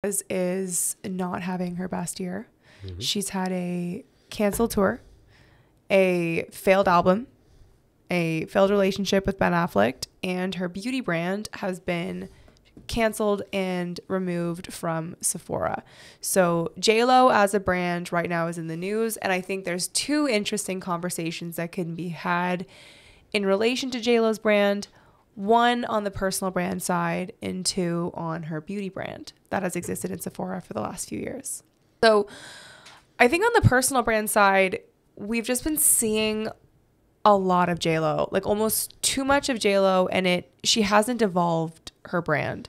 Is not having her best year. She's had a canceled tour, a failed album, a failed relationship with Ben Affleck, and her beauty brand has been canceled and removed from Sephora. So JLo as a brand right now is in the news, and I think there's two interesting conversations that can be had in relation to JLo's brand. One on the personal brand side and two on her beauty brand that has existed in Sephora for the last few years. So I think on the personal brand side, we've just been seeing a lot of JLo, like almost too much of JLo, and she hasn't evolved her brand.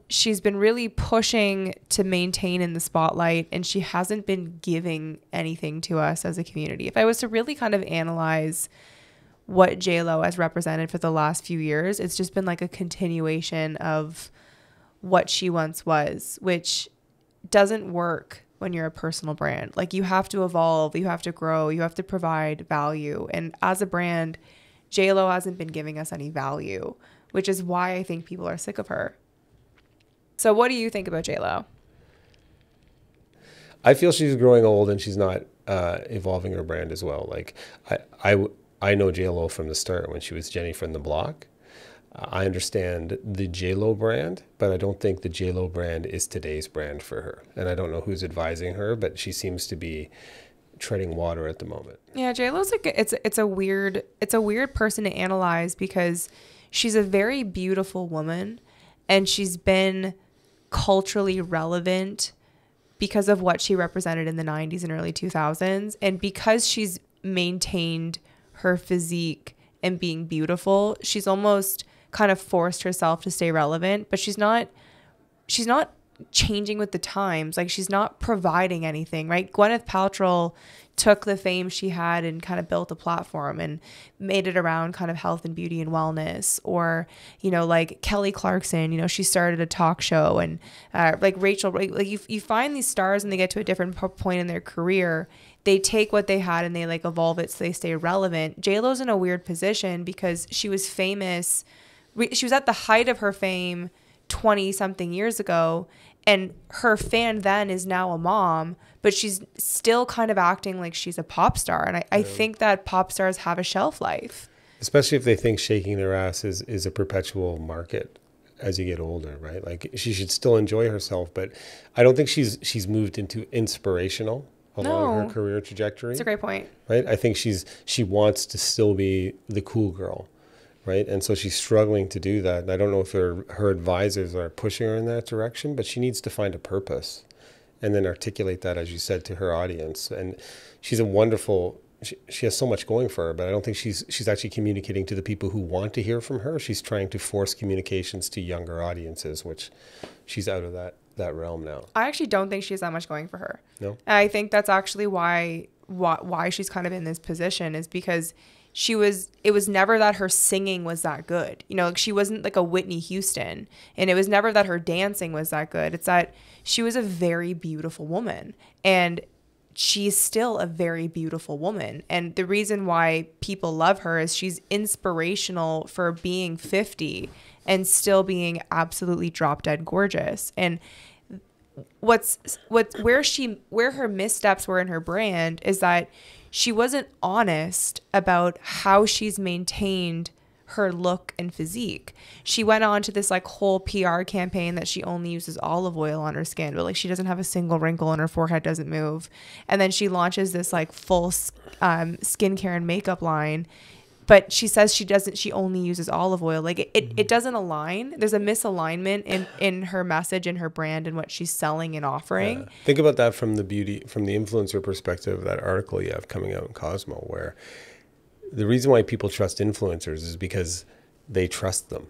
She's been really pushing to maintain in the spotlight, and she hasn't been giving anything to us as a community. If I was to really kind of analyze what JLo has represented for the last few years, it's just been like a continuation of what she once was, which doesn't work when you're a personal brand. Like, you have to evolve, you have to grow, you have to provide value. And as a brand, JLo hasn't been giving us any value, which is why I think people are sick of her. So what do you think about JLo? I feel she's growing old and she's not evolving her brand as well. Like, I know JLo from the start when she was Jenny from the Block. I understand the JLo brand, but I don't think the JLo brand is today's brand for her. And I don't know who's advising her, but she seems to be treading water at the moment. Yeah, JLo's like it's a weird person to analyze because she's a very beautiful woman, and she's been culturally relevant because of what she represented in the 90s and early 2000s, and because she's maintained her physique and being beautiful, she's almost kind of forced herself to stay relevant, but she's not changing with the times. Like, she's not providing anything, right? Gwyneth Paltrow took the fame she had and kind of built a platform and made it around kind of health and beauty and wellness. Or, like Kelly Clarkson, she started a talk show, and like Rachel, like you find these stars and they get to a different point in their career. They take what they had and they like evolve it so they stay relevant. JLo's in a weird position because she was famous. She was at the height of her fame 20 something years ago, and her fan then is now a mom, but she's still kind of acting like she's a pop star. And I think that pop stars have a shelf life. Especially if they think shaking their ass is a perpetual market as you get older, right? Like, she should still enjoy herself, but I don't think she's moved into inspirational along her career trajectory. That's a great point. Right? I think she wants to still be the cool girl, right? And so she's struggling to do that. And I don't know if her advisors are pushing her in that direction, but she needs to find a purpose and then articulate that, as you said, to her audience. And she's a wonderful, she has so much going for her, but I don't think she's actually communicating to the people who want to hear from her. She's trying to force communications to younger audiences, which she's out of that realm now. I actually don't think she has that much going for her. No? And I think that's actually why she's kind of in this position, is because it was never that her singing was that good. Like, she wasn't like a Whitney Houston, and it was never that her dancing was that good. It's that she was a very beautiful woman, and she's still a very beautiful woman. And the reason why people love her is she's inspirational for being 50 and still being absolutely drop dead gorgeous. And where her missteps were in her brand is that she wasn't honest about how she's maintained her look and physique. She went on to this like whole PR campaign that she only uses olive oil on her skin, but like she doesn't have a single wrinkle and her forehead doesn't move. And then she launches this like full skincare and makeup line, but she says she only uses olive oil. Like it doesn't align. There's a misalignment in her message and her brand and what she's selling and offering. Yeah. Think about that from the influencer perspective, that article you have coming out in Cosmo, where the reason why people trust influencers is because they trust them.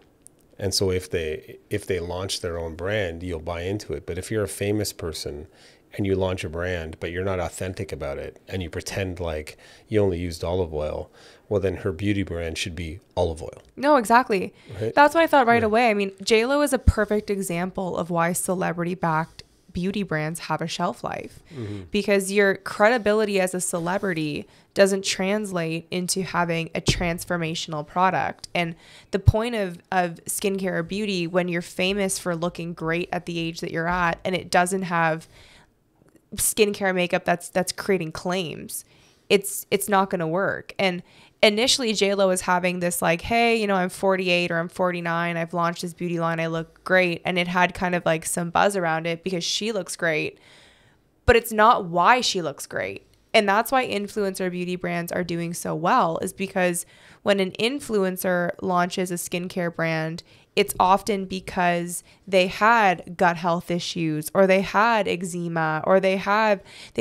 And so if they launch their own brand, you'll buy into it. But if you're a famous person and you launch a brand, but you're not authentic about it, and you pretend like you only used olive oil, well, then her beauty brand should be olive oil. No, exactly. Right? That's what I thought right away. I mean, JLo is a perfect example of why celebrity-backed beauty brands have a shelf life, because your credibility as a celebrity doesn't translate into having a transformational product. And the point of skincare or beauty, when you're famous for looking great at the age that you're at, and it doesn't have skincare makeup that's creating claims, it's not going to work. And initially JLo was having this like, hey, you know, I'm 48 or I'm 49, I've launched this beauty line, I look great, and it had kind of like some buzz around it because she looks great, but it's not why she looks great. And that's why influencer beauty brands are doing so well, is because when an influencer launches a skincare brand, it's often because they had gut health issues, or they had eczema, or they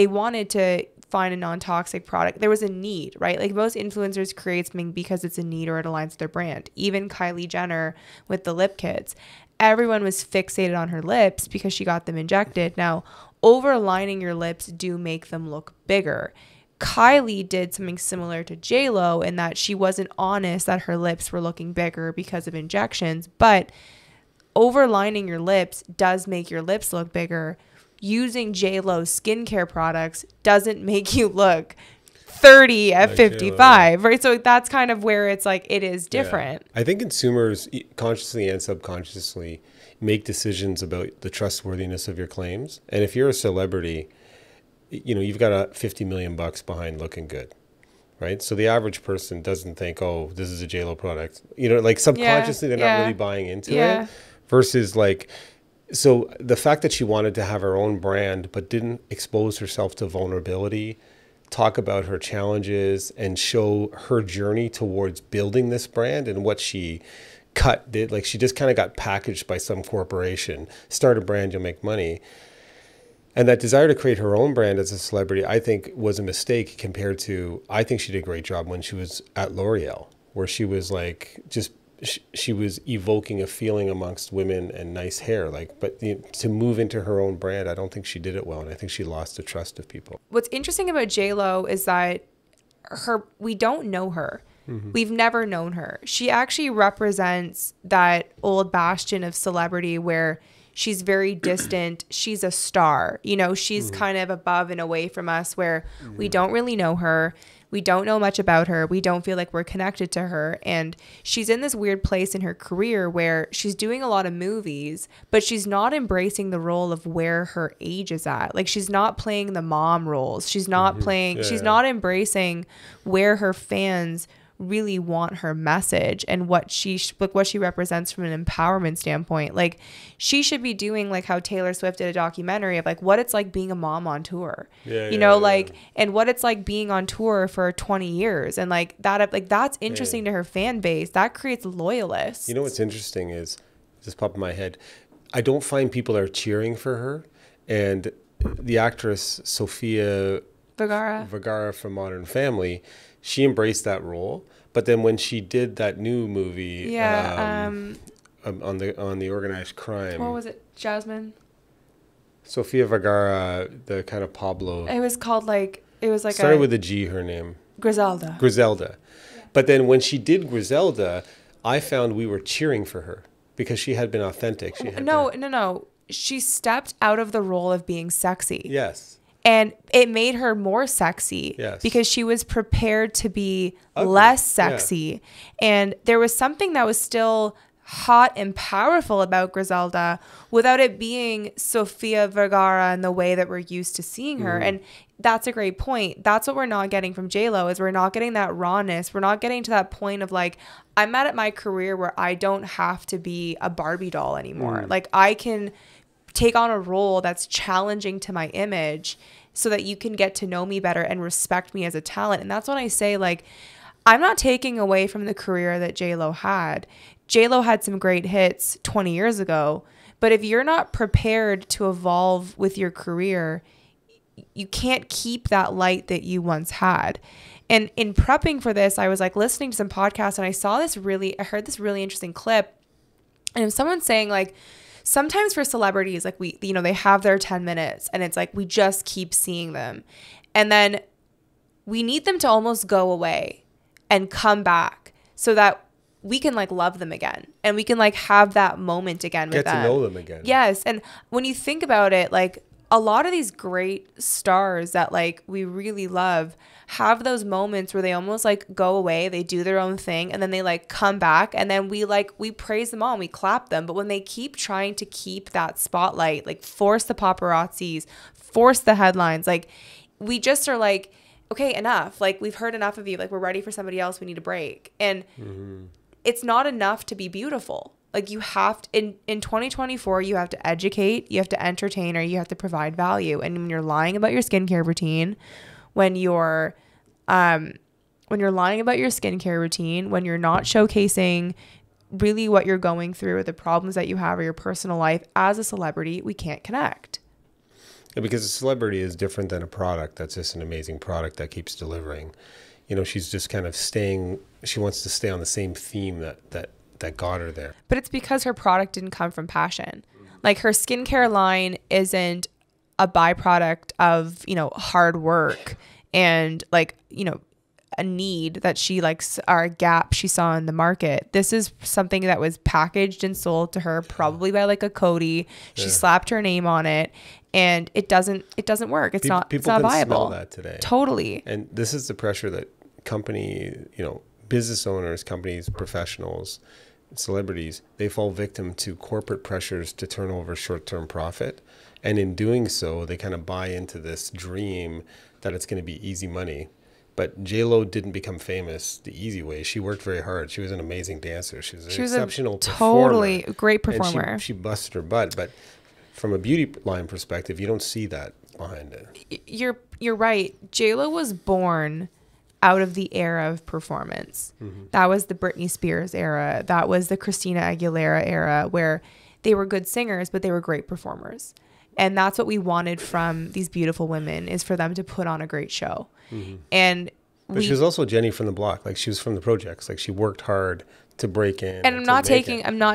wanted to find a non-toxic product. There was a need, right? Like most influencers create something because it's a need or it aligns with their brand. Even Kylie Jenner with the lip kits, everyone was fixated on her lips because she got them injected. Now, overlining your lips do make them look bigger. Kylie did something similar to JLo in that she wasn't honest that her lips were looking bigger because of injections, but overlining your lips does make your lips look bigger. Using JLo's skincare products doesn't make you look 30 at like 55, JLo. Right? So that's kind of where it's like, it is different. Yeah. I think consumers consciously and subconsciously make decisions about the trustworthiness of your claims. And if you're a celebrity, you know, you've got $50 million behind looking good, right? So the average person doesn't think, oh, this is a JLo product. You know, like subconsciously, they're not really buying into it. Versus like, so the fact that she wanted to have her own brand, but didn't expose herself to vulnerability, talk about her challenges, and show her journey towards building this brand and what she did. Like she just kind of got packaged by some corporation, start a brand, you'll make money. And that desire to create her own brand as a celebrity, I think was a mistake compared to, I think she did a great job when she was at L'Oreal, where she was like, just, she was evoking a feeling amongst women and nice hair. Like, but to move into her own brand, I don't think she did it well. And I think she lost the trust of people. What's interesting about JLo is that we don't know her. We've never known her. She actually represents that old bastion of celebrity where she's very distant. She's a star. You know, she's kind of above and away from us, where we don't really know her. We don't know much about her. We don't feel like we're connected to her. And she's in this weird place in her career where she's doing a lot of movies, but she's not embracing the role of where her age is at. Like she's not playing the mom roles. She's not playing, she's not embracing where her fans really want her message and what she represents from an empowerment standpoint. Like she should be doing like how Taylor Swift did a documentary of like what it's like being a mom on tour, and what it's like being on tour for 20 years. And like that's interesting to her fan base. That creates loyalists. You know, what's interesting is, just popped in my head, I don't find people are cheering for her. And the actress Sofia Vergara from Modern Family, she embraced that role. But then when she did that new movie on the organized crime, what was it? Jasmine? Sofia Vergara, the kind of Pablo. It was called like, it was like started with a G, her name. Griselda. Yeah. But then when she did Griselda, I found we were cheering for her because she had been authentic. No. She stepped out of the role of being sexy. Yes. And it made her more sexy because she was prepared to be less sexy. And there was something that was still hot and powerful about Griselda without it being Sofia Vergara in the way that we're used to seeing her. And that's a great point. That's what we're not getting from JLo, is we're not getting that rawness. We're not getting to that point of like, I'm at my career where I don't have to be a Barbie doll anymore. Like I can take on a role that's challenging to my image so that you can get to know me better and respect me as a talent. And that's when I say, like, I'm not taking away from the career that JLo had. JLo had some great hits 20 years ago, but if you're not prepared to evolve with your career, you can't keep that light that you once had. And in prepping for this, I was like listening to some podcasts and I heard this really interesting clip. And it was someone saying like, sometimes for celebrities, like they have their 10 minutes and it's like, we just keep seeing them. And then we need them to almost go away and come back so that we can like love them again, and we can like have that moment again with them. Get to know them again. Yes. And when you think about it, like a lot of these great stars that like we really love have those moments where they almost like go away, they do their own thing, and then they like come back, and then we praise them all and we clap them. But when they keep trying to keep that spotlight, like force the paparazzis, force the headlines, like we just are like, okay, enough. Like we've heard enough of you. Like we're ready for somebody else. We need a break. And it's not enough to be beautiful. Like you have to, in 2024, you have to educate, you have to entertain, or you have to provide value. And when you're lying about your skincare routine, when you're lying about your skincare routine, when you're not showcasing really what you're going through or the problems that you have or your personal life as a celebrity, we can't connect. Yeah, because a celebrity is different than a product that's just an amazing product that keeps delivering. You know, she's just kind of she wants to stay on the same theme that got her there. But it's because her product didn't come from passion. Like her skincare line isn't a byproduct of, you know, hard work and like, you know, a need that she likes or a gap she saw in the market. This is something that was packaged and sold to her probably by like a Cody. She slapped her name on it, and it doesn't work. It's not viable. People can smell that today. Totally. And this is the pressure that business owners, companies, professionals, celebrities, they fall victim to corporate pressures to turn over short-term profit. And in doing so, they kind of buy into this dream that it's going to be easy money. But JLo didn't become famous the easy way. She worked very hard. She was an amazing dancer. She was an exceptional performer. Totally great performer. And she busted her butt. But from a beauty line perspective, you don't see that behind it. You're right. JLo was born out of the era of performance. That was the Britney Spears era. That was the Christina Aguilera era, where they were good singers, but they were great performers. And that's what we wanted from these beautiful women, is for them to put on a great show. And but she was also Jenny from the block. Like she was from the projects. Like she worked hard to break in. And I'm not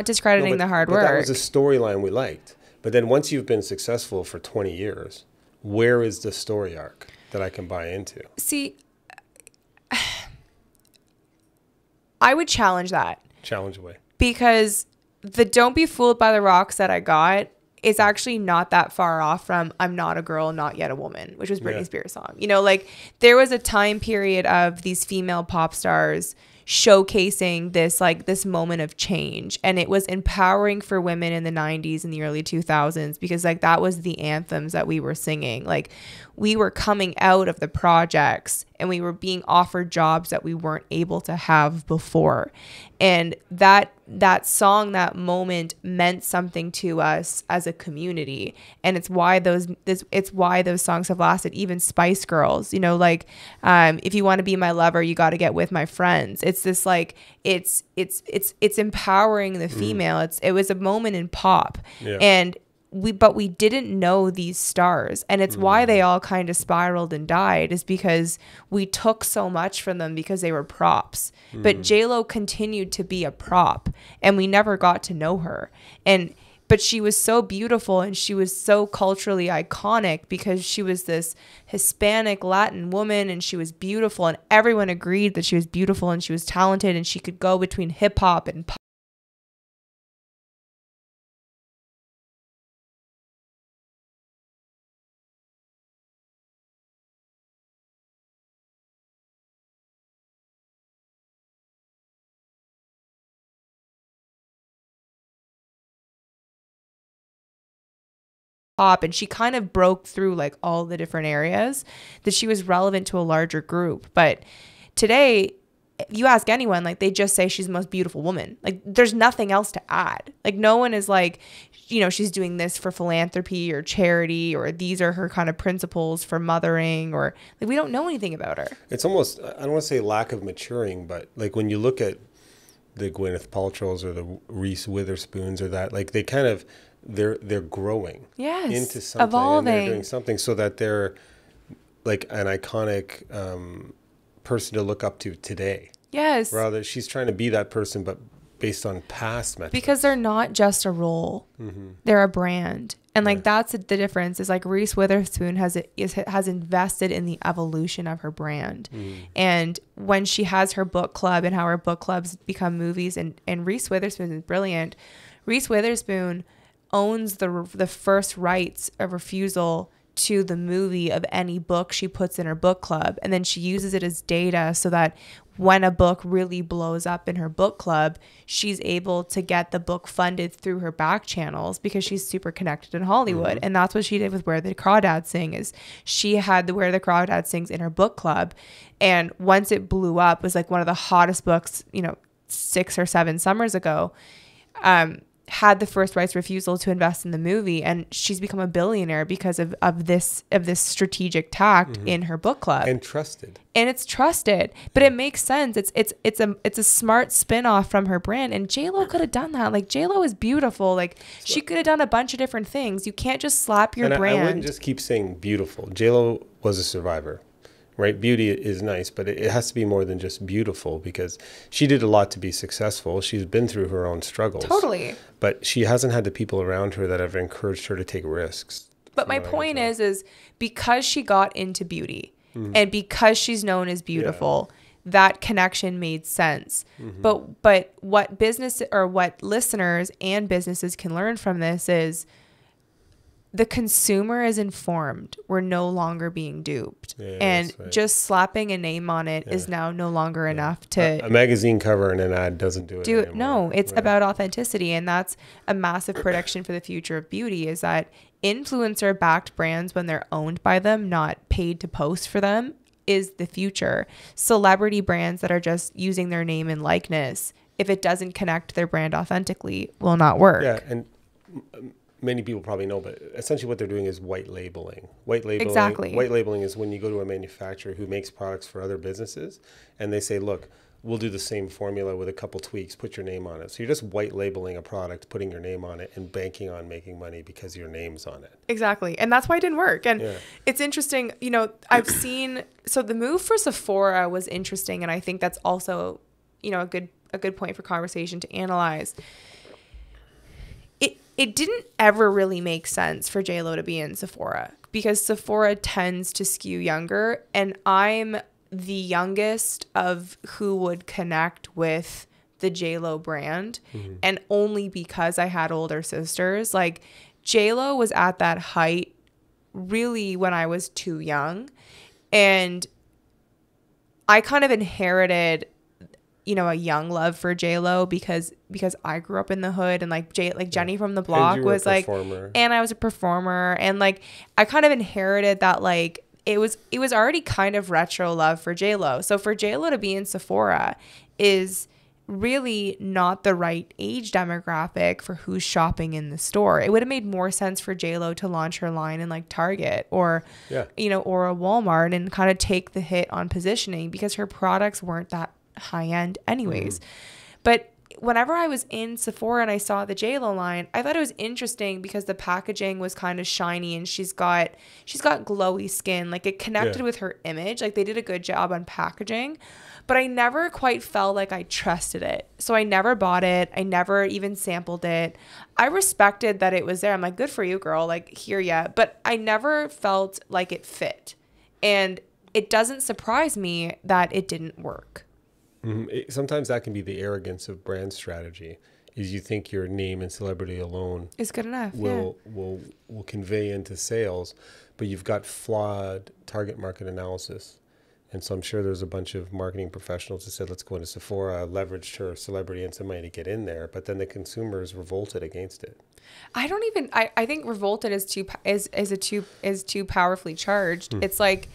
discrediting the hard work. That was a storyline we liked. But then once you've been successful for 20 years, where is the story arc that I can buy into? See, I would challenge that. Challenge away. Because the Don't Be Fooled by the Rocks that I got is actually not that far off from I'm Not a Girl, Not Yet a Woman, which was Britney Spears' song. You know, like there was a time period of these female pop stars showcasing this moment of change, and it was empowering for women in the 90s and the early 2000s, because like that was the anthems that we were singing. Like we were coming out of the projects and we were being offered jobs that we weren't able to have before, and that song, that moment meant something to us as a community. And it's why those songs have lasted. Even Spice Girls, you know, like if you want to be my lover, you got to get with my friends. It's this like it's empowering the female. It was a moment in pop. And we didn't know these stars, and it's why they all kind of spiraled and died, is because we took so much from them because they were props. But JLo continued to be a prop, and we never got to know her. But she was so beautiful, and she was so culturally iconic because she was this Hispanic Latin woman, and she was beautiful, and everyone agreed that she was beautiful and she was talented, and she could go between hip hop and pop. And she kind of broke through like all the different areas that she was relevant to a larger group. But today, you ask anyone, like they just say she's the most beautiful woman. Like there's nothing else to add. Like no one is like, you know, she's doing this for philanthropy or charity, or these are her kind of principles for mothering, or like we don't know anything about her. It's almost, I don't want to say lack of maturing, but like when you look at the Gwyneth Paltrows or the Reese Witherspoons or that, like they kind of, they're growing into something, evolving, and they're doing something so that they're like an iconic person to look up to today. Yes. Rather, she's trying to be that person, but based on past metrics. Because they're not just a role. They're a brand. And like, that's the difference, is like Reese Witherspoon has invested in the evolution of her brand. And when she has her book club and how her book clubs become movies, and Reese Witherspoon is brilliant. Reese Witherspoon owns the first rights of refusal to the movie of any book she puts in her book club. And then she uses it as data so that when a book really blows up in her book club, she's able to get the book funded through her back channels because she's super connected in Hollywood. And that's what she did with Where the Crawdads Sing, is she had the Where the Crawdads Sings in her book club. And once it blew up, it was like one of the hottest books, 6 or 7 summers ago, had the first rights refusal to invest in the movie, and she's become a billionaire because of this strategic tact in her book club. And trusted. And it's trusted, but it makes sense. It's a smart spin-off from her brand, and JLo could have done that. Like, JLo is beautiful. Like, she could have done a bunch of different things. You can't just slap your brand. I wouldn't just keep saying beautiful. JLo was a survivor. Right? Beauty is nice, but it has to be more than just beautiful, because she did a lot to be successful. She's been through her own struggles. Totally. But she hasn't had the people around her that have encouraged her to take risks. But my point is because she got into beauty and because she's known as beautiful, that connection made sense. But what business, or what listeners and businesses can learn from this, is the consumer is informed. We're no longer being duped. And just slapping a name on it is now no longer enough to... A magazine cover and an ad doesn't do it anymore. No, it's about authenticity. And that's a massive prediction for the future of beauty, is that influencer-backed brands, when they're owned by them, not paid to post for them, is the future. Celebrity brands that are just using their name and likeness, if it doesn't connect their brand authentically, will not work. Yeah, and... many people probably know, but essentially what they're doing is white labeling. Exactly. White labeling is when you go to a manufacturer who makes products for other businesses, and they say, look, we'll do the same formula with a couple tweaks, put your name on it. So you're just white labeling a product, putting your name on it, and banking on making money because your name's on it. Exactly. And that's why it didn't work. And it's interesting, I've seen, so the move for Sephora was interesting. And I think that's also, a good point for conversation to analyze. It didn't ever really make sense for JLo to be in Sephora, because Sephora tends to skew younger, and I'm the youngest of who would connect with the JLo brand, and only because I had older sisters. Like, JLo was at that height really when I was too young, and I kind of inherited a young love for JLo because I grew up in the hood, and like Jenny from the Block was like, and I was a performer, and like I kind of inherited that. Like, it was already kind of retro love for JLo. So for JLo to be in Sephora is really not the right age demographic for who's shopping in the store. It would have made more sense for JLo to launch her line in like Target or or a Walmart, and kind of take the hit on positioning, because her products weren't that high end anyways. But whenever I was in Sephora and I saw the JLo line, I thought it was interesting because the packaging was kind of shiny, and she's got glowy skin. Like, it connected with her image. Like, they did a good job on packaging, but I never quite felt like I trusted it. So I never bought it. I never even sampled it. I respected that it was there. I'm like, good for you, girl. Like, here ya. But I never felt like it fit. And it doesn't surprise me that it didn't work. Sometimes that can be the arrogance of brand strategy, is you think your name and celebrity alone is good enough, will convey into sales, but you've got flawed target market analysis. And so I'm sure there's a bunch of marketing professionals that said, let's go into Sephora, leveraged her celebrity and somebody to get in there, but then the consumers revolted against it. I think revolted is too powerfully charged. It's like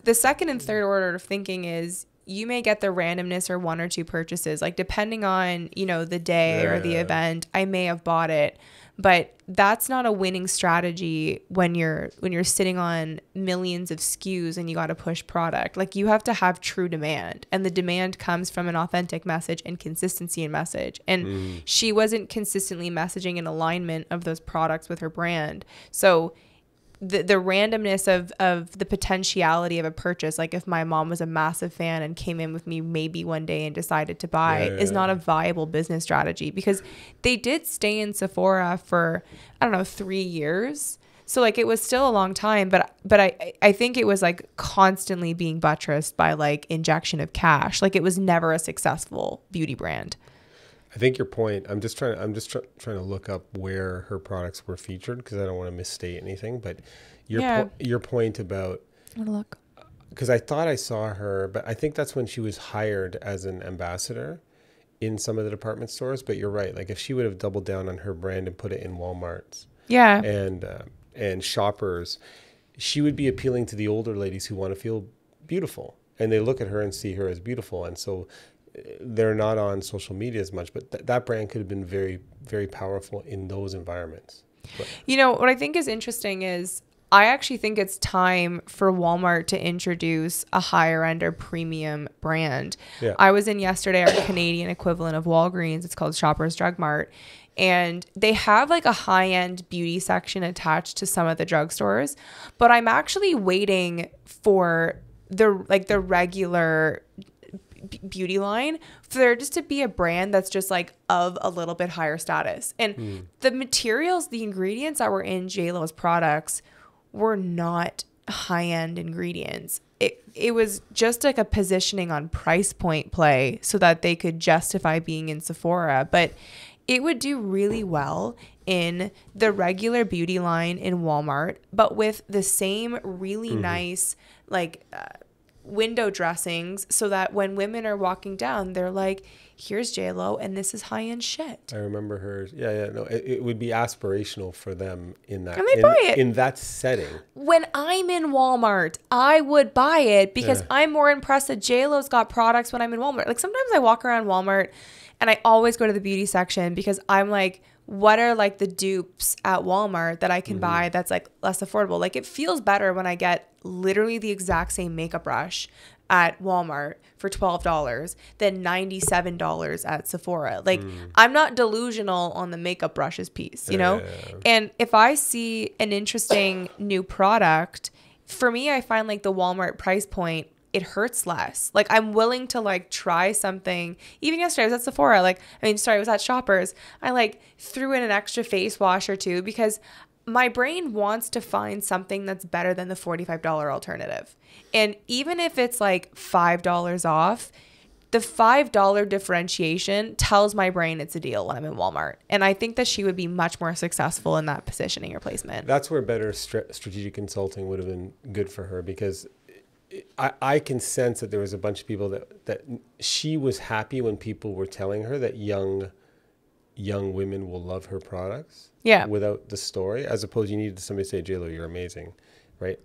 the second and third order of thinking is, you may get the randomness or one or two purchases, like depending on, the day or the event, I may have bought it, but that's not a winning strategy when you're sitting on millions of SKUs and you got to push product. Like, you have to have true demand, and the demand comes from an authentic message and consistency in message. And she wasn't consistently messaging in alignment of those products with her brand. So the randomness of the potentiality of a purchase, like if my mom was a massive fan and came in with me maybe one day and decided to buy, is not a viable business strategy, because they did stay in Sephora for, I don't know, 3 years. So like it was still a long time, but I think it was like constantly being buttressed by like injection of cash. Like it was never a successful beauty brand. I think your point. I'm just trying to look up where her products were featured, because I don't want to misstate anything. But your point about, I'm gonna look, because I thought I saw her, but I think that's when she was hired as an ambassador in some of the department stores. But you're right. Like if she would have doubled down on her brand and put it in Walmart's, and Shoppers, she would be appealing to the older ladies who want to feel beautiful, and they look at her and see her as beautiful, and so they're not on social media as much, but that brand could have been very, very powerful in those environments. But, you know, what I think is interesting is I actually think it's time for Walmart to introduce a higher end or premium brand. Yeah. I was in yesterday our Canadian equivalent of Walgreens. It's called Shoppers Drug Mart. And they have like a high-end beauty section attached to some of the drugstores. But I'm actually waiting for the regular beauty line for there just to be a brand that's just like of a little bit higher status. And the materials, the ingredients that were in JLo's products were not high-end ingredients. It was just like a positioning on price point play so that they could justify being in Sephora. But it would do really well in the regular beauty line in Walmart, but with the same really nice like window dressings, so that when women are walking down, they're like, here's JLo and this is high-end shit. I remember her. No, it would be aspirational for them in that, and they buy it in that setting. When I'm in Walmart, I would buy it because I'm more impressed that JLo's got products when I'm in Walmart. Like sometimes I walk around Walmart and I always go to the beauty section because I'm like, what are like the dupes at Walmart that I can buy that's like less affordable? Like it feels better when I get literally the exact same makeup brush at Walmart for $12 than $97 at Sephora. Like I'm not delusional on the makeup brushes piece, you know? And if I see an interesting new product, for me, I find like the Walmart price point, it hurts less. Like I'm willing to like try something. Even yesterday I was at Sephora. I was at Shoppers. I like threw in an extra face wash or two because my brain wants to find something that's better than the $45 alternative. And even if it's like $5 off, the $5 differentiation tells my brain it's a deal when I'm in Walmart. And I think that she would be much more successful in that positioning or placement. That's where better strategic consulting would have been good for her, because I can sense that there was a bunch of people that she was happy when people were telling her that young women will love her products. Yeah. Without the story, as opposed you needed somebody to say, JLo, you're amazing, right?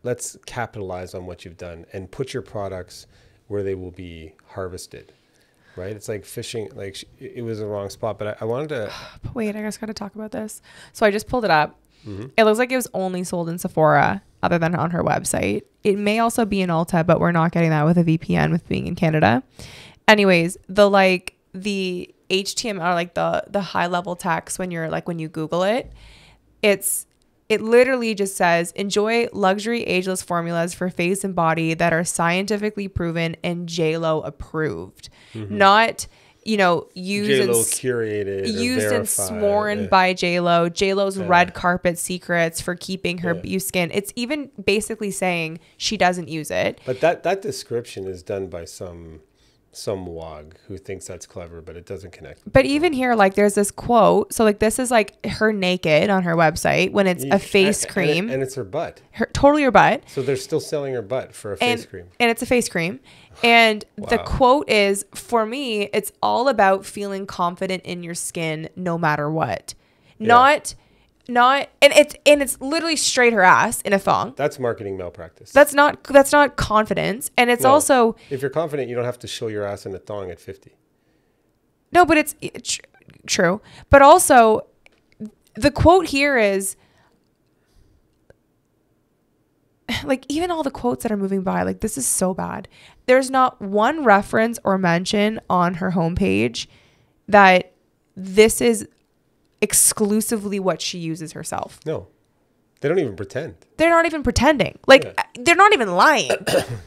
Let's capitalize on what you've done and put your products where they will be harvested, right? It's like fishing. Like it was the wrong spot, but I wanted to. But wait, I just got to talk about this. So I just pulled it up. It looks like it was only sold in Sephora other than on her website. It may also be in Ulta, but we're not getting that with a VPN with being in Canada. Anyways, the HTML, or like the high level text when you Google it, it literally just says, enjoy luxury ageless formulas for face and body that are scientifically proven and JLo approved. Not, used JLo curated, used and sworn by JLo's red carpet secrets for keeping her skin. It's even basically saying she doesn't use it. But that description is done by some wog who thinks that's clever, but it doesn't connect. But even here, like there's this quote. So like this is like her naked on her website when it's a face cream. And it's her butt. Totally her butt. So they're still selling her butt for a face cream. And it's a face cream. And the quote is, for me, it's all about feeling confident in your skin no matter what. Not and it's literally straight her ass in a thong. That's marketing malpractice. That's not confidence. And it's also, if you're confident, you don't have to show your ass in a thong at 50. No, but it's true. But also the quote here is like, even all the quotes that are moving by, like this is so bad. There's not one reference or mention on her homepage that this is exclusively what she uses herself. No. They don't even pretend. They're not even pretending. Like, they're not even lying.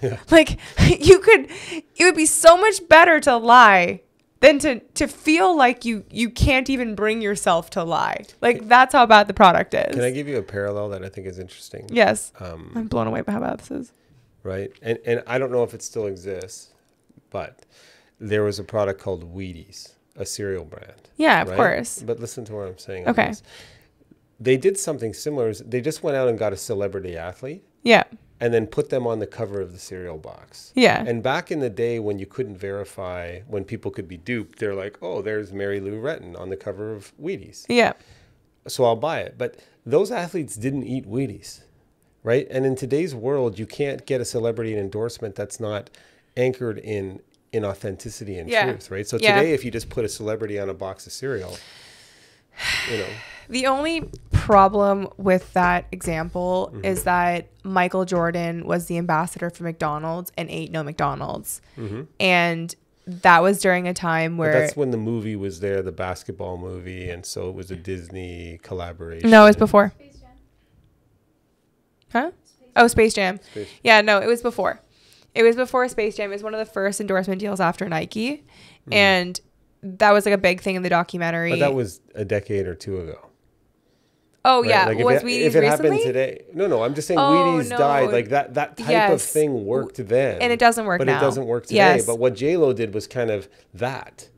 Yeah. Like, it would be so much better to lie than to feel like you can't even bring yourself to lie. Like, that's how bad the product is. Can I give you a parallel that I think is interesting? Yes. I'm blown away by how bad this is. Right. And I don't know if it still exists, but there was a product called Wheaties, a cereal brand. Yeah, of course. But listen to what I'm saying. Okay. They did something similar. They just went out and got a celebrity athlete. Yeah. And then put them on the cover of the cereal box. Yeah. And back in the day when you couldn't verify, when people could be duped, they're like, oh, there's Mary Lou Retton on the cover of Wheaties. Yeah. So I'll buy it. But those athletes didn't eat Wheaties, right? And in today's world, you can't get a celebrity endorsement that's not anchored in authenticity and truth, right? So today, if you just put a celebrity on a box of cereal, you know. The only problem with that example is that Michael Jordan was the ambassador for McDonald's and ate no McDonald's. And that was during a time where... But that's when the movie was there, the basketball movie, and so it was a Disney collaboration. No, it was before. Space Jam. Huh? Space Jam. Yeah, no, it was before. It was before Space Jam. It was one of the first endorsement deals after Nike. And that was like a big thing in the documentary. But that was a decade or two ago. Oh, right? Yeah. Like was Wheaties if it recently? Happened today. No, I'm just saying Wheaties died. Like that type of thing worked then. And it doesn't work now. But it doesn't work today. Yes. But what JLo did was kind of that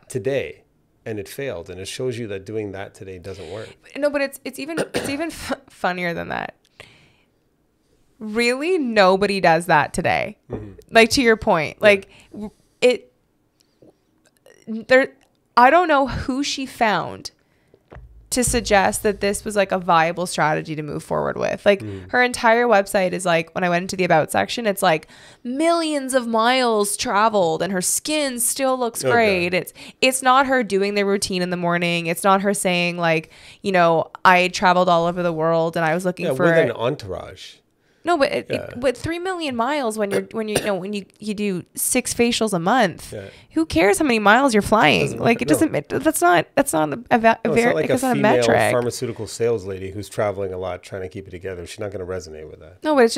today. And it failed. And it shows you that doing that today doesn't work. No, but it's even funnier than that. Really, nobody does that today. Like, to your point. Like, I don't know who she found to suggest that this was like a viable strategy to move forward with. Like her entire website is like, when I went into the about section, it's like millions of miles traveled and her skin still looks great. It's not her doing the routine in the morning. It's not her saying like, you know, I traveled all over the world and I was looking for with an entourage. No, but with 3 million miles when you do 6 facials a month, who cares how many miles you're flying? Like it's not like a female pharmaceutical sales lady who's traveling a lot trying to keep it together. She's not going to resonate with that. No, but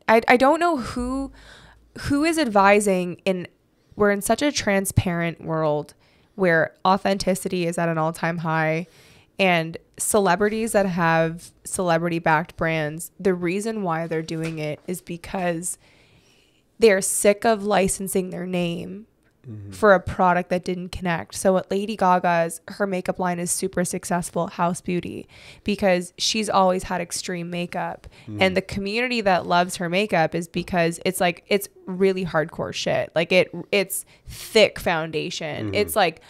I don't know who is advising we're in such a transparent world where authenticity is at an all-time high. And celebrities that have celebrity-backed brands, the reason why they're doing it is because they're sick of licensing their name for a product that didn't connect. So at Lady Gaga's, her makeup line is super successful, House Beauty, because she's always had extreme makeup. And the community that loves her makeup is because it's really hardcore shit. Like it's thick foundation. It's like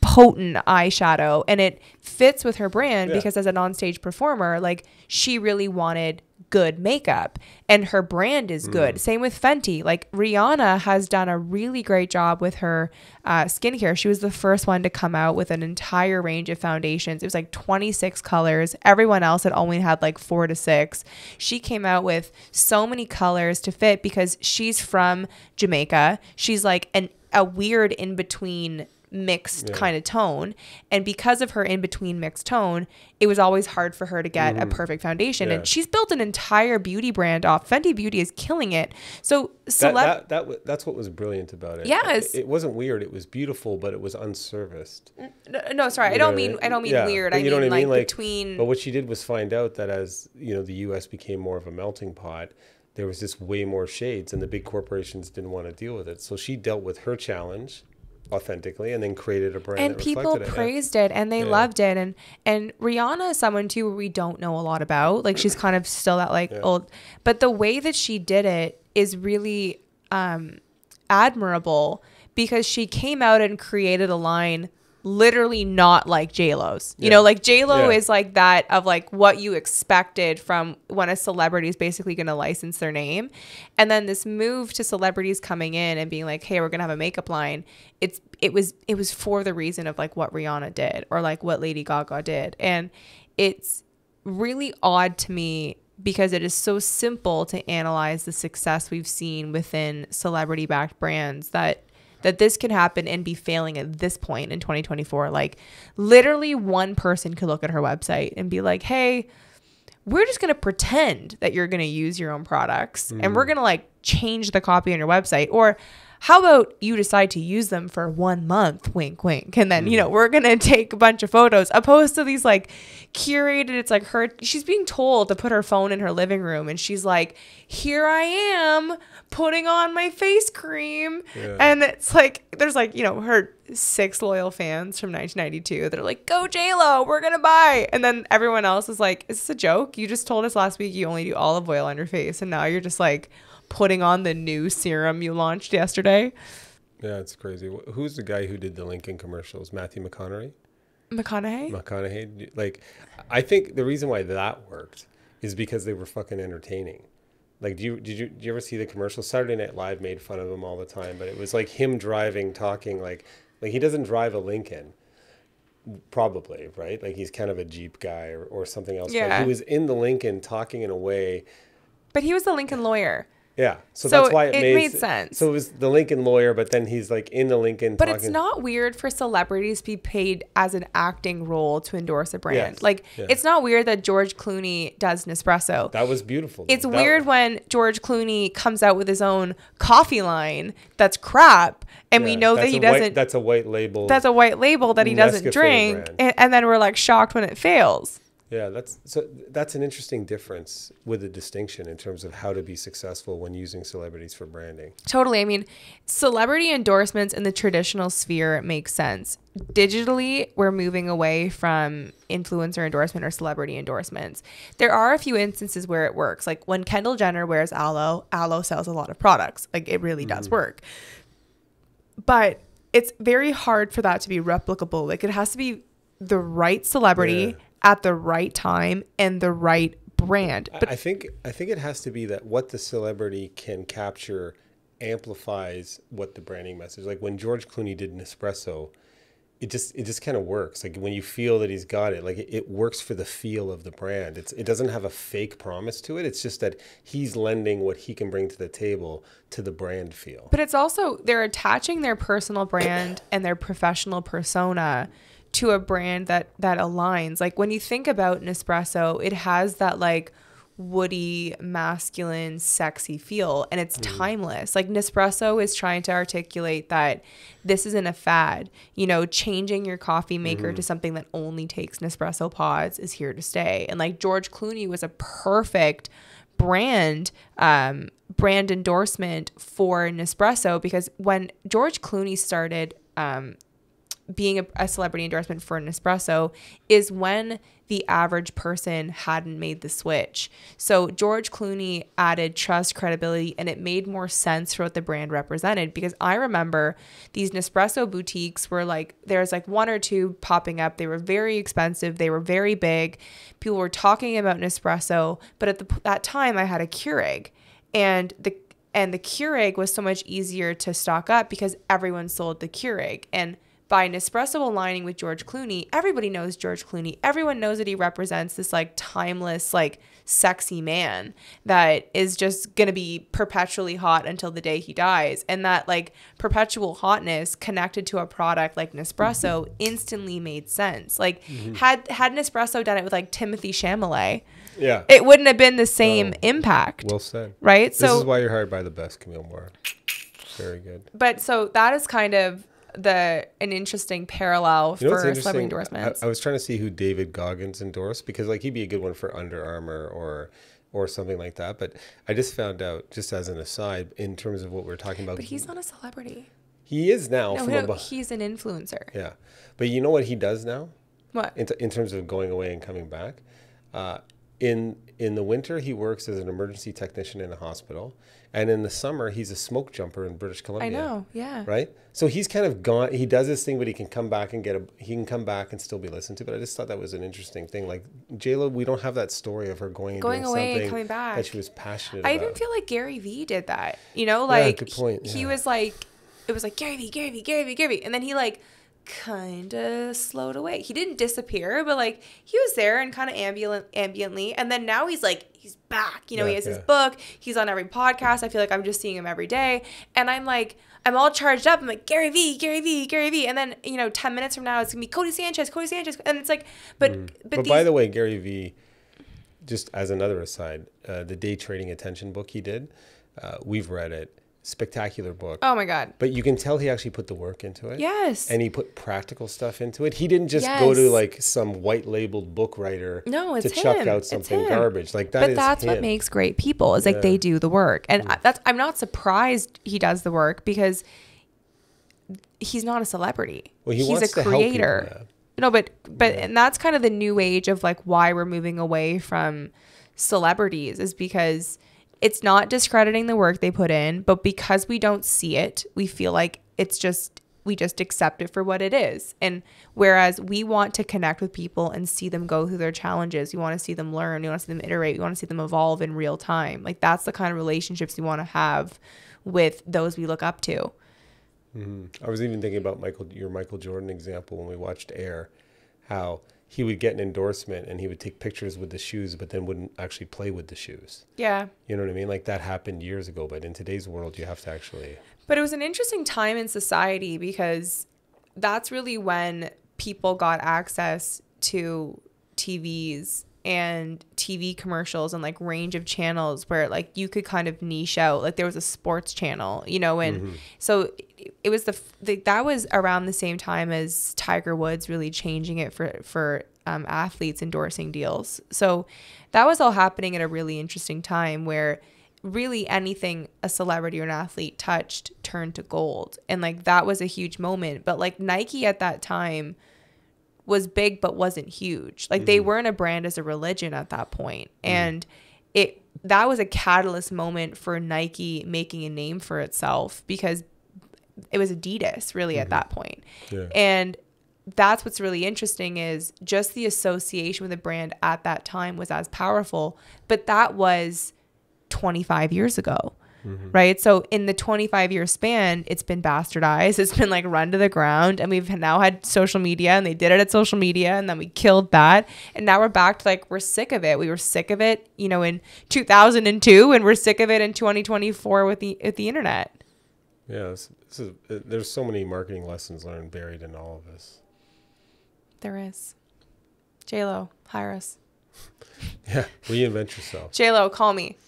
potent eyeshadow, and it fits with her brand because as an onstage performer, like she really wanted good makeup and her brand is good. Same with Fenty. Like Rihanna has done a really great job with her skincare. She was the first one to come out with an entire range of foundations. It was like 26 colors. Everyone else had only had like 4 to 6. She came out with so many colors to fit because she's from Jamaica. She's like a weird in-between mixed kind of tone, and because of her in between mixed tone, it was always hard for her to get a perfect foundation. And she's built an entire beauty brand off. Fenty Beauty is killing it. So that's what was brilliant about it. Yes, it wasn't weird. It was beautiful, but it was unserviced. No, sorry, I don't mean weird. I mean like between. But what she did was find out that as you know, the U.S. became more of a melting pot, there was just way more shades, and the big corporations didn't want to deal with it. So she dealt with her challenge authentically and then created a brand and people praised it and they loved it. And Rihanna is someone too we don't know a lot about. Like she's kind of still that like old, but the way that she did it is really admirable because she came out and created a line literally not like JLo's. You know, like JLo is like that of like what you expected from when a celebrity is basically going to license their name. And then this move to celebrities coming in and being like, hey, we're going to have a makeup line. It was for the reason of like what Rihanna did or like what Lady Gaga did. And it's really odd to me because it is so simple to analyze the success we've seen within celebrity backed brands that that this can happen and be failing at this point in 2024. Like literally one person could look at her website and be like, hey, we're just going to pretend that you're going to use your own products and we're going to like change the copy on your website. Or how about you decide to use them for 1 month, wink, wink. And then, you know, we're going to take a bunch of photos opposed to these like curated. It's like she's being told to put her phone in her living room. And she's like, here I am putting on my face cream. Yeah. And it's like, there's like, you know, her 6 loyal fans from 1992. They're like, go JLo, we're going to buy. And then everyone else is like, is this a joke? You just told us last week you only do olive oil on your face. And now you're just like putting on the new serum you launched yesterday. Yeah, it's crazy. Who's the guy who did the Lincoln commercials? Matthew McConaughey? McConaughey. Like, I think the reason why that worked is because they were fucking entertaining. Like, did you ever see the commercials? Saturday Night Live made fun of him all the time, but it was like him driving, talking like he doesn't drive a Lincoln, probably, right? Like he's kind of a Jeep guy or something else. Yeah. But he was in the Lincoln talking in a way. But he was the Lincoln lawyer. Yeah, so that's why it made sense. So it was the Lincoln lawyer, but then he's like in the Lincoln. But it's not weird for celebrities to be paid as an acting role to endorse a brand. Yes. Like it's not weird that George Clooney does Nespresso. That was beautiful. It's weird when George Clooney comes out with his own coffee line that's crap, and we know that he doesn't. That's a white label. That's a white label that he doesn't drink, and then we're like shocked when it fails. Yeah, that's an interesting difference with the distinction in terms of how to be successful when using celebrities for branding. Totally. I mean, celebrity endorsements in the traditional sphere makes sense. Digitally, we're moving away from influencer endorsement or celebrity endorsements. There are a few instances where it works. Like when Kendall Jenner wears aloe sells a lot of products. Like it really does work. But it's very hard for that to be replicable. Like it has to be the right celebrity at the right time and the right brand. But I think it has to be that what the celebrity can capture amplifies what the branding message. Like when George Clooney did Nespresso, it just kind of works. Like when you feel that he's got it, like it works for the feel of the brand. It doesn't have a fake promise to it. It's just that he's lending what he can bring to the table to the brand feel. But it's also they're attaching their personal brand and their professional persona to a brand that aligns. Like when you think about Nespresso, it has that like woody, masculine, sexy feel, and it's timeless. Like Nespresso is trying to articulate that this isn't a fad. You know, changing your coffee maker to something that only takes Nespresso pods is here to stay. And like George Clooney was a perfect brand endorsement for Nespresso, because when George Clooney started being a celebrity endorsement for Nespresso is when the average person hadn't made the switch. So George Clooney added trust, credibility, and it made more sense for what the brand represented, because I remember these Nespresso boutiques were like, there's like 1 or 2 popping up. They were very expensive. They were very big. People were talking about Nespresso, but at that time I had a Keurig, and the Keurig was so much easier to stock up because everyone sold the Keurig. And by Nespresso aligning with George Clooney, everybody knows George Clooney. Everyone knows that he represents this like timeless, like sexy man that is just going to be perpetually hot until the day he dies. And that like perpetual hotness connected to a product like Nespresso instantly made sense. Like had Nespresso done it with like Timothée Chalamet, it wouldn't have been the same impact. Well said. Right? This is why you're hired by the best, Camille Moore. Very good. But so that is kind of an interesting parallel for celebrity endorsements. I was trying to see who David Goggins endorsed, because like he'd be a good one for Under Armour or something like that. But I just found out, just as an aside, in terms of what we're talking about. But he's not a celebrity. He is now. He's an influencer. Yeah, but you know what he does now? What? In terms of going away and coming back, in the winter he works as an emergency technician in a hospital. And in the summer, he's a smoke jumper in British Columbia. I know, yeah. Right? So he's kind of gone. He does this thing, but he can come back and he can come back and still be listened to. But I just thought that was an interesting thing. Like JLo, we don't have that story of her going away and coming back that she was passionate about. I even feel like Gary Vee did that. You know, like good point. He was like, it was like Gary Vee, and then he like kind of slowed away. He didn't disappear, but like he was there and kind of ambiently. And then now he's like, he's back. You know, he has his book. He's on every podcast. I feel like I'm just seeing him every day. And I'm like, I'm all charged up. I'm like, Gary V. And then, 10 minutes from now, it's going to be Cody Sanchez. And it's like, but by the way, Gary V., just as another aside, the Day Trading Attention book he did, we've read it. Spectacular book. Oh my God. But you can tell he actually put the work into it. Yes. And he put practical stuff into it. He didn't just go to like some white labeled book writer to chuck out something garbage. Like that. But that's what makes great people is like they do the work. And I'm not surprised he does the work because he's not a celebrity. Well, he's a creator. No, but and that's kind of the new age of like why we're moving away from celebrities is because it's not discrediting the work they put in, but because we don't see it, we feel like we just accept it for what it is. And whereas we want to connect with people and see them go through their challenges, we want to see them learn, we want to see them iterate, we want to see them evolve in real time. Like that's the kind of relationships we want to have with those we look up to. Mm-hmm. I was even thinking about your Michael Jordan example when we watched Air, how he would get an endorsement and he would take pictures with the shoes, but then wouldn't actually play with the shoes. Yeah. You know what I mean? Like that happened years ago, but in today's world, you have to actually. But it was an interesting time in society because that's really when people got access to TVs and TV commercials and like range of channels where like you could kind of niche out. Like there was a sports channel, and so it was that was around the same time as Tiger Woods really changing it for athletes endorsing deals. So that was all happening at a really interesting time where really anything a celebrity or an athlete touched turned to gold. And like that was a huge moment. But like Nike at that time was big but wasn't huge. Like they weren't a brand as a religion at that point. And that was a catalyst moment for Nike making a name for itself because it was Adidas really at that point. Yeah. And that's what's really interesting is just the association with the brand at that time was as powerful, but that was 25 years ago. Right. So in the 25-year span, it's been bastardized. It's been like run to the ground. And we've now had social media and they did it at social media. And then we killed that. And now we're back to like, we're sick of it. We were sick of it, in 2002 and we're sick of it in 2024 with the internet. Yeah. There's so many marketing lessons learned buried in all of this. There is. JLo, hire us. Yeah. Reinvent yourself. JLo, call me.